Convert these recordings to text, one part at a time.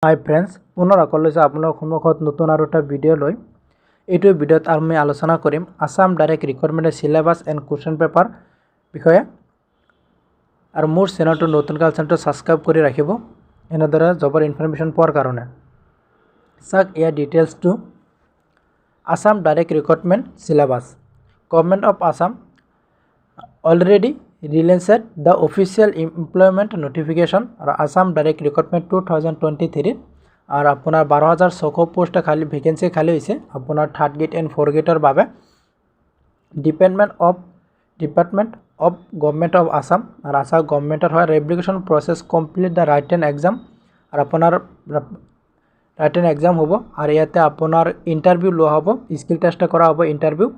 Hi friends पुनः आकলৈছে আপোনাৰ সন্মুখত নতুন আৰু এটা ভিডিও লৈ এইটো ভিডিওত আমি আলোচনা কৰিম Assam direct recruitment syllabus and question paper বিষয়ে আৰু মোৰ চেনেলটো নতুন চেনেলটো সাবস্ক্ৰাইব কৰি ৰাখিব এনেদৰে জবৰ ইনফৰমেশন পোৱাৰ কাৰণে সাক ইয়াৰ details to Assam direct recruitment syllabus government of Assam already released the official employment notification और आसाम डायरेक्ट रिक्रुटमेंट 2023 और अपना 12,600 पोस्ट खाली वैकेंसी खाली होइसे अपना थर्ड गेट एंड फोर्थ गेटर बारे department of government of Assam और आसाम गवर्नमेंटर है application process complete the written exam और अपनार राइटन एग्जाम होबो और याते अपनार इंटरव्यू लो होबो स्किल टेस्ट करा होबो इंटरव्यू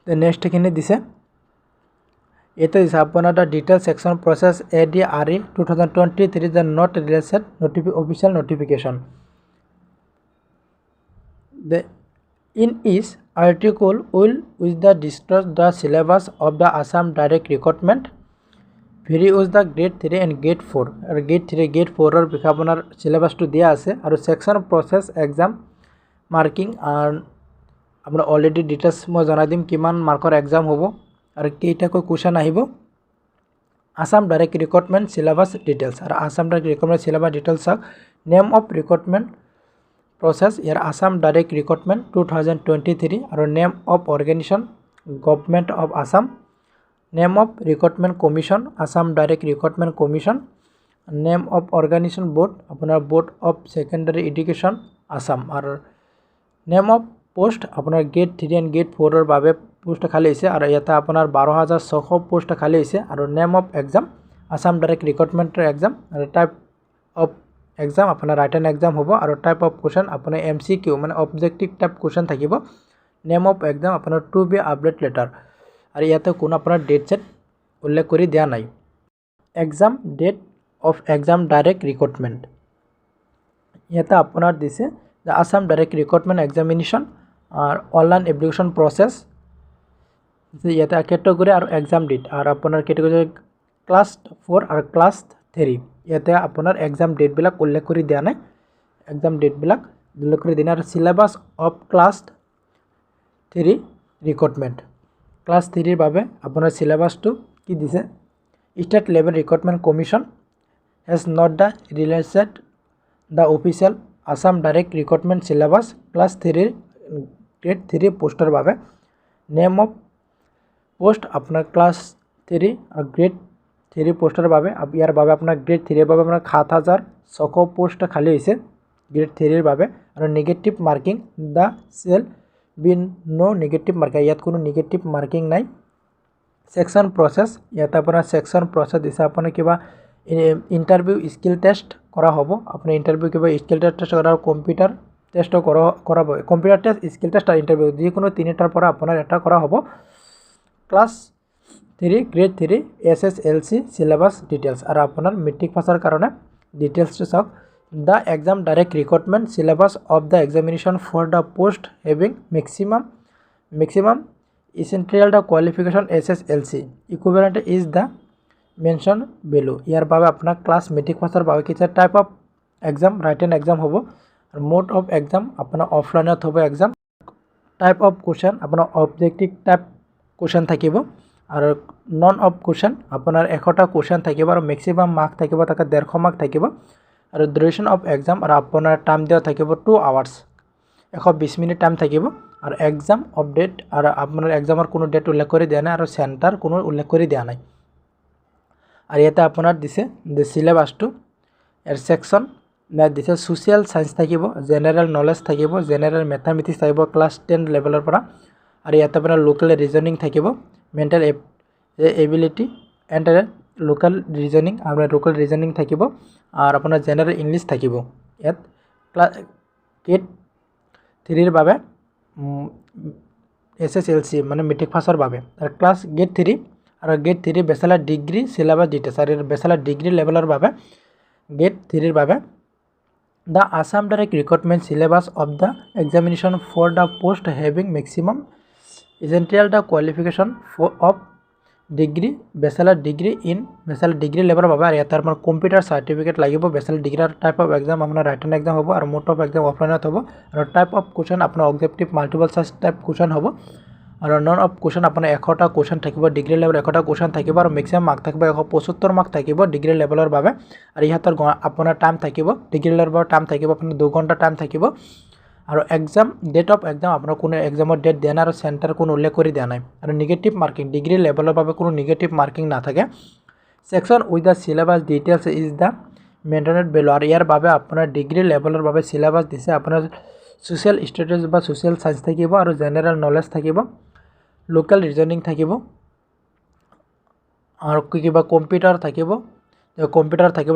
नेक्स्ट खिनि दिसे ये अपना the detail section process ADRE 2023 the not released official notification the in this article will with the discuss the syllabus of the Assam direct recruitment very us the grade 3 and grade 4 और grade 3 grade 4 विषय अपना syllabus तो दिया आछे और section process exam marking और अपना already details मैं जना दिम किमान मार्कर एग्जाम होबो और केइटाको क्वेश्चन आहिबो Assam direct recruitment syllabus details और Assam direct recruitment syllabus details name of recruitment process यार आसाम डायरेक्ट रिक्रुटमेंट 2023 और name of organization government of Assam name of recruitment commission Assam direct recruitment commission name of organization board अपना board of secondary education Assam और name of post अपना grade 3 and grade 4 बारे post खाली होइसे और याते अपनार 12,600 पोस्ट खाली होइसे और name of exam Assam direct recruitment exam और टाइप ऑफ एग्जाम अपना राइटन एग्जाम होबो और टाइप ऑफ क्वेश्चन अपना MCQ माने ऑब्जेक्टिव टाइप क्वेश्चन থাকিব नेम ऑफ एग्जाम अपना टू बी अपडेट लेटर और याते कोनो अपना डेट सेट उल्लेख करि दिया নাই exam date of exam direct recruitment याते अपना दिसे the Assam direct recruitment examination और ऑनलाइन एप्लिकेशन प्रोसेस ये कैटेगरी और एग्जाम डेट और अपना कैटेगरी क्लास 4 और क्लास 3 ये अपना एग्जाम डेट बिलक उल्लेख कर दिया ना एग्जाम डेट बिलक उल्लेख कर दिया और syllabus of class 3 recruitment class 3 बारे अपना सिलेबास तो कि दिसे state level recruitment commission has not the released the official Assam direct recruitment syllabus class 3 grade 3 poster बारे नेम ऑफ पोस्ट अपना क्लास 3 और ग्रेड 3 पोस्टर बारे अब यार बारे अपना ग्रेड 3 बारे अपना 7,600 पोस्ट खाली होइसे ग्रेड 3 बारे और negative marking the shall be no negative marking यात कोनो नेगेटिव मार्किंग নাই सेक्शन प्रोसेस यात अपना सेक्शन प्रोसेस दिसे अपना किबा इंटरव्यू स्किल टेस्ट करा होबो अपना इंटरव्यू किबा स्किल टेस्ट करा कम्पिউটার टेस्ट कराबो कम्पिউটার टेस्ट स्किल टेस्ट और इंटरव्यू जिकोनो तीनटार पर अपना এটা करा होबो class 3 grade 3 SSLC syllabus details और अपना मेट्रिक पासर कारण डिटेल्स सब the exam direct recruitment syllabus of the examination for the post having maximum essential the qualification SSLC equivalent is the mention below यार बाबा अपना क्लास मेट्रिक पासर बाबा कि type of exam written exam होबो और mode of exam अपना offline होबो exam type of question अपना objective type question থাকিব और नन ऑफ क्वेश्चन अपनार 100टा क्वेश्चन থাকিব और मैक्सिमाम मार्क থাকিব ताके 150 मार्क থাকিব और ड्यूरेशन ऑफ एग्जाम और अपनार टाइम दिया থাকিব 2 आवर्स 120 मिनिट टाइम থাকিব और एग्जाम अपडेट और अपनार एग्जामर कोनो डेट उल्लेख कर दिया ना और सेंटर कोनो उल्लेख कर दिया ना और याते अपनार दिसे द सिलेबास टू एर सेक्शन ना दिसे सोशल साइंस থাকিব जनरल नलेज থাকিব जनरल मैथमेटिक्स থাকিব क्लास 10 लेवलर পৰা और याते अपना लोकल रिजनिंग থাকিব mental ability and local reasoning और लोकल रिजनिंग থাকিব और अपना जनरल इंग्लिश থাকিব यात क्लास गेट 3 बारे SSLC माने मेट्रिक पासर बारे और क्लास गेट 3 और grade 3 bachelor degree syllabus details और बैचलर डिग्री लेवलर बारे गेट 3 बारे the Assam direct recruitment syllabus of the examination for the post having maximum essential the qualification of degree bachelor degree in bachelor degree লেভেলৰ বাবে আৰু ইয়াতে আপোনাৰ কম্পিউটাৰ চাৰ্টিফিকেট লাগিব। বেচেলাৰ ডিগ্ৰীৰ টাইপ অফ এক্সাম আপোনাৰ ৰাইটেন এক্সাম হ'ব আৰু মোড অফ এক্সাম অফলাইনত হ'ব আৰু টাইপ অফ কুৱেশ্যন আপোনাৰ objective multiple choice type question হ'ব আৰু নন অফ কুৱেশ্যন আপোনাৰ 100টা কুৱেশ্যন থাকিব। ডিগ্ৰী লেভেল 100টা কুৱেশ্যন থাকিব আৰু মেক্সিমাম মাৰ্ক থাকিব 175 মাৰ্ক থাকিব ডিগ্ৰী লেভেলৰ বাবে আৰু ইহঁতৰ আপোনাৰ টাইম থাকিব ডিগ্ৰী লেভেলৰ টাইম থাকিব আপোনাৰ 2 ঘণ্টা টাইম থাকিব আৰু এক্সাম ডেট অফ এক্সাম আপোনাৰ কোনো এক্সামৰ ডেট দিয়া নাই আৰু চেণ্টাৰ কোনো উল্লেখ কৰি দিয়া নাই আৰু নিগেটিভ মাৰ্কিং ডিগ্ৰী লেভেলৰ বাবে কোনো নিগেটিভ মাৰ্কিং নাথাকে। Section with the syllabus details is the maintained below আৰু ইয়াৰ বাবে আপোনাৰ ডিগ্ৰী লেভেলৰ বাবে সিলেবাস দিছে আপোনাৰ সোশ্যাল ষ্টেটাছ বা সোশ্যাল সায়েন্স থাকিব আৰু জেনাৰেল নলেজ থাকিব, লোকেল ৰিজনিং থাকিব আৰু কিবা কম্পিউটাৰ থাকিব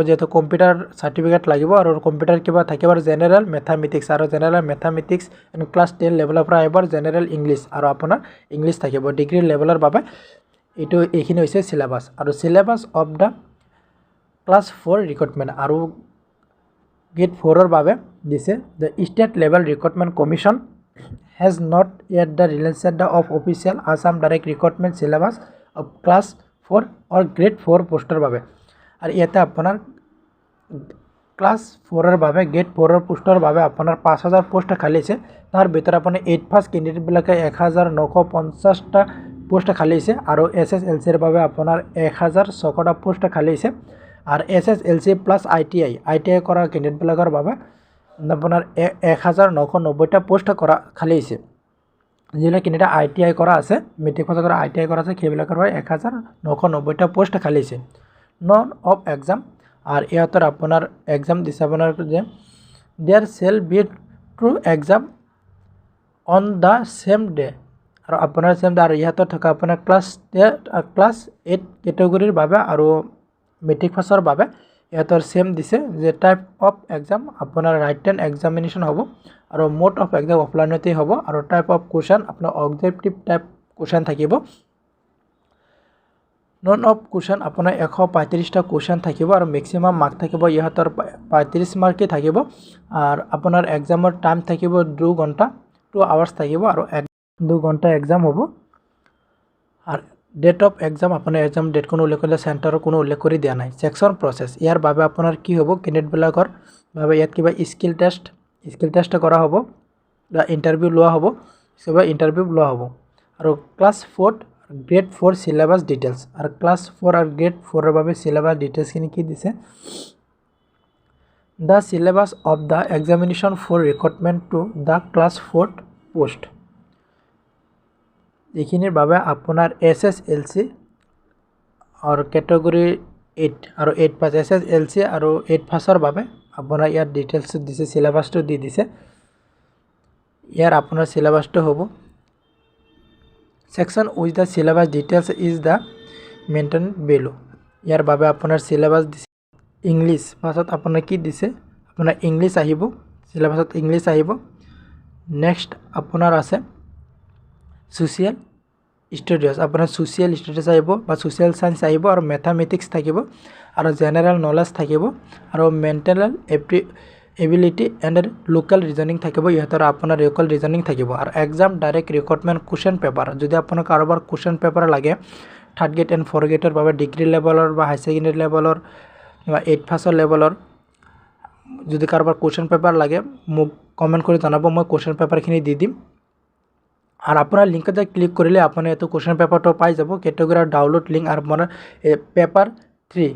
যেহেতু কম্পিউটাৰ চাৰ্টিফিকেট লাগিব আৰু কম্পিউটাৰ কিবা থাকিব আৰু জেনাৰেল মেথামেটিক্স আৰু জেনাৰেল মেথামেটিক্স ক্লাছ 10 লেভেলৰ পৰা আহিব জেনাৰেল ইংলিছ আৰু আপোনাৰ ইংলিছ থাকিব ডিগ্ৰী লেভেলৰ বাবে। এইখিনি হৈছে সিলেবাস আৰু syllabus of the class 4 recruitment আৰু গেট 4ৰ বাবে দিছে the state level recruitment commission has not yet the released the of official Assam direct recruitment syllabus of class 4 or grade 4 পোস্টৰ বাবে আৰু ইয়াতে আপোনাৰ ক্লাছ 4ৰ বাবে গেট 4ৰ পোস্টৰ বাবে আপোনাৰ 5000 পোষ্ট খালী আছে। তাৰ ভিতৰত আপুনি 8 ফাৰ্ষ্ট কেণ্ডিডেটবিলাকে 1950টা পোষ্ট খালী আছে আৰু SSLCৰ বাবে আপোনাৰ 1600টা পোষ্ট খালী আছে আৰু SSLC প্লাছ ITI কৰা কেণ্ডিডেটবিলাকৰ বাবে আপোনাৰ 1990টা পোষ্ট কৰা খালী আছে। যিবিলাক কেণ্ডিডেট ITI কৰা আছে মেট্ৰিক পাছ কৰা ITI কৰা আছে সেইবিলাকৰ বাবে 1990টা পোষ্ট খালী আছে। নন অফ এক্সাম আৰু ইহঁতৰ আপোনাৰ এক্সাম দিছে আপোনাৰ যে there shall be two exam on the same day আৰু আপোনাৰ চেম ডে আৰু ইহঁতৰ থকা আপোনাৰ ক্লাছ 8 কেটেগৰীৰ বাবে আৰু মেট্ৰিক পাছৰ বাবে ইহঁতৰ চেম দিছে যে টাইপ অফ এক্সাম আপোনাৰ ৰাইটেন এক্সামিনেশ্যন হ'ব আৰু মোড অফ এক্সাম অফলাইনতেই হ'ব আৰু টাইপ অফ কুৱেশ্যন আপোনাৰ অবজেক্টিভ টাইপ কুৱেশ্যন থাকিব। নন অফ কুৱেশ্যন আপোনাৰ 135টা কুৱেশ্যন থাকিব আৰু মেক্সিমাম মাৰ্ক থাকিব ইহঁতৰ 35 মাৰ্কেই থাকিব আৰু আপোনাৰ এক্সামৰ টাইম থাকিব 2 ঘণ্টা 2 আৱাৰ্ছ থাকিব আৰু 2 ঘণ্টা এক্সাম হ'ব আৰু ডেট অফ এক্সাম আপোনাৰ এক্সাম ডেট কোনো উল্লেখ কৰিলে চেণ্টাৰৰ কোনো উল্লেখ কৰি দিয়া নাই। সেকশন প্ৰচেছ ইয়াৰ বাবে আপোনাৰ কি হ'ব কেণ্ডিডেটবিলাকৰ বাবে ইয়াত কিবা স্কিল টেষ্ট কৰা হ'ব বা ইণ্টাৰভিউ লোৱা হ'ব আৰু ক্লাছ 4 গ্ৰেড 4 সিলেবাস ডিটেইলছ আৰু ক্লাছ 4 আৰু গ্ৰেড 4ৰ বাবে সিলেবাস ডিটেইলছখিনি কি দিছে the syllabus of the examination for recruitment to the class 4 post এইখিনিৰ বাবে আপোনাৰ SSLC আৰু কেটেগৰী 8 আৰু 8 পাছ SSLC আৰু 8 পাছৰ বাবে আপোনাৰ ইয়াত ডিটেইলছ দিছে সিলেবাসটো দি দিছে। ইয়াৰ আপোনাৰ সিলেবাসটো হ'ব section with the syllabus details is the maintain below ইয়াৰ বাবে আপোনাৰ সিলেবাস দিছে ইংলিছ পাছত আপোনাৰ কি দিছে আপোনাৰ ইংলিছ আহিব সিলেবাসত ইংলিছ আহিব। নেক্সট আপোনাৰ আছে সোশ্যাল ষ্টাডিজ আপোনাৰ সোশ্যাল ষ্টাডিজ আহিব বা সোশ্যাল সায়েন্স আহিব আৰু মেথামেটিক্স থাকিব আৰু জেনাৰেল নলেজ থাকিব আৰু mental ability and local reasoning থাকিব ইহঁতৰ আপোনাৰ লোকেল ৰিজনিং থাকিব আৰু exam direct recruitment question paper যদি আপোনাৰ কাৰোবাৰ কুৱেশ্যন পেপাৰ লাগে 3rd গ্ৰেড এণ্ড 4th গ্ৰেডৰ বাবে ডিগ্ৰী লেভেলৰ বা হাই ছেকেণ্ডেৰী লেভেলৰ বা 8 পাছৰ লেভেলৰ যদি কাৰোবাৰ কুৱেশ্যন পেপাৰ লাগে মোক কমেণ্ট কৰি জনাব মই কুৱেশ্যন পেপাৰখিনি দি দিম আৰু আপোনাৰ লিংকত ক্লিক কৰিলে আপুনি এইটো কুৱেশ্যন পেপাৰটো পাই যাব কেটেগৰীৰ ডাউনলোড লিংক আৰু আপোনাৰ পেপাৰ 3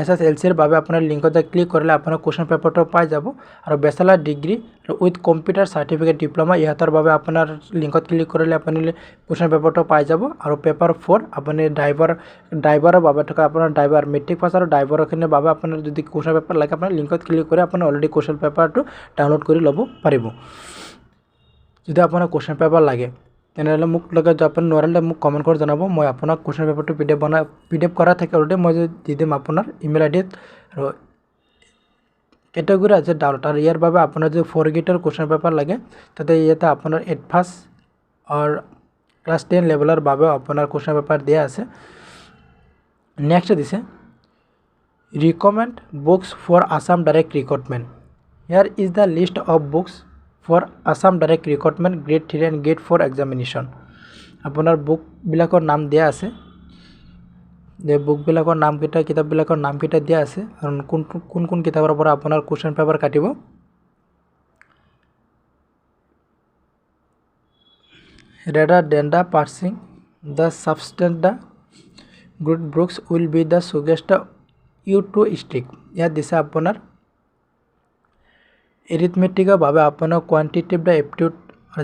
SSLCৰ বাবে আপোনাৰ লিংকত ক্লিক কৰিলে আপোনাৰ কুৱেশ্যন পেপাৰটো পাই যাব আৰু bachelor degree with computer certificate diploma ইহঁতৰ বাবে আপোনাৰ লিংকত ক্লিক কৰিলে আপুনি কুৱেশ্যন পেপাৰটো পাই যাব আৰু পেপাৰ 4 আপুনি ড্ৰাইভাৰৰ বাবে থকা আপোনাৰ ড্ৰাইভাৰ মেট্ৰিক পাছ আৰু ড্ৰাইভাৰখিনিৰ বাবে আপোনাৰ যদি কুৱেশ্যন পেপাৰ লাগে আপোনাৰ লিংকত ক্লিক কৰি আপুনি অলৰেডি কুৱেশ্যন পেপাৰটো ডাউনলোড কৰি ল'ব পাৰিব। যদি আপোনাৰ কুৱেশ্যন পেপাৰ লাগে তেনেহ'লে মোক লগত আপুনি নোৱাৰিলে মোক কমেণ্ট কৰি জনাব মই আপোনাক কুৱেশ্যন পেপাৰটো PDF কৰা থাকে অলৰেডি মই দি দিম আপোনাৰ ইমেইল আইডিত আৰু কেটেগৰী আছে ডাউনলোড আৰু ইয়াৰ বাবে আপোনাৰ যদি 4 গ্ৰেডৰ কুৱেশ্যন পেপাৰ লাগে তাতে ইয়াতে আপোনাৰ 8 পাছ আৰু ক্লাছ 10 লেভেলৰ বাবে আপোনাৰ কুৱেশ্যন পেপাৰ দিয়া আছে। নেক্সট দিছে recommend books for Assam direct recruitment here is the list of books for Assam direct recruitment grade 3 and grade 4 examination আপোনাৰ বুকবিলাকৰ নাম দিয়া আছে যে বুকবিলাকৰ নামকেইটা কিতাপবিলাকৰ নামকেইটা দিয়া আছে আৰু কোন কিতাপৰ পৰা আপোনাৰ কোৱেশ্চন পেপাৰ কাটিব rather than the parsing the substance the good books will be the suggest you to stick ইয়াত দিছে আপোনাৰ এৰিথমেটিকৰ বাবে আপোনাৰ কোৱান্টিটিভ দ্য এপটিউড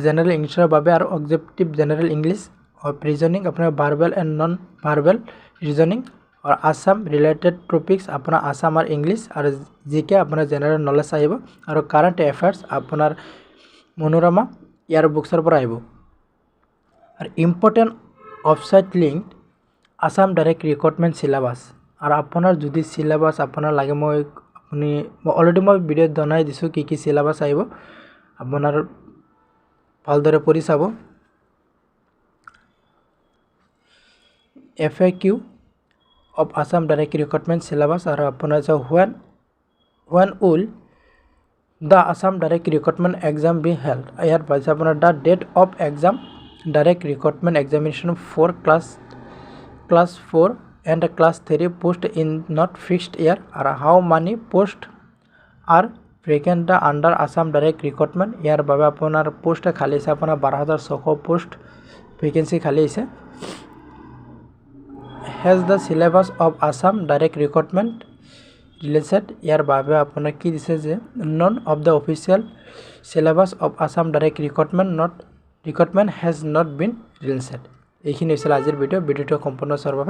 জেনাৰেল ইংলিছৰ বাবে আৰু অবজেক্টিভ জেনাৰেল ইংলিছ और रीजनिंग अपना verbal and non verbal reasoning और आसाम रिलेटेड टॉपिक्स अपना आसाम और इंग्लिश और जीके अपना जनरल नॉलेज आइब और करंट अफेयर्स अपना मनोरमा यार बुक्सर पर आइब और important website link Assam direct recruitment syllabus और अपना जुदी सिलेबास अपना लगे मैं अपनी अलरेडी मैं भिडिओ जनाई दिसो कि सिलेबास आइब अपना भालदरे पढ़ी चाब FAQ of Assam Direct Recruitment Syllabus और अपना जो when will the Assam Direct Recruitment Exam be held यार पास अपना the date of exam Direct Recruitment Examination for class 4 and class 3 post in not fixed year और how many post are vacant under Assam Direct Recruitment यार बाबा अपना post खाली से अपना 12,600 post vacancy खाली से has the syllabus of Assam direct recruitment released यार बाबे अपना की दिसे जे none of the official syllabus of Assam direct recruitment has not been released এইখিনি আছিল আজিৰ ভিডিঅ' সম্পূৰ্ণ চাবৰ বাবে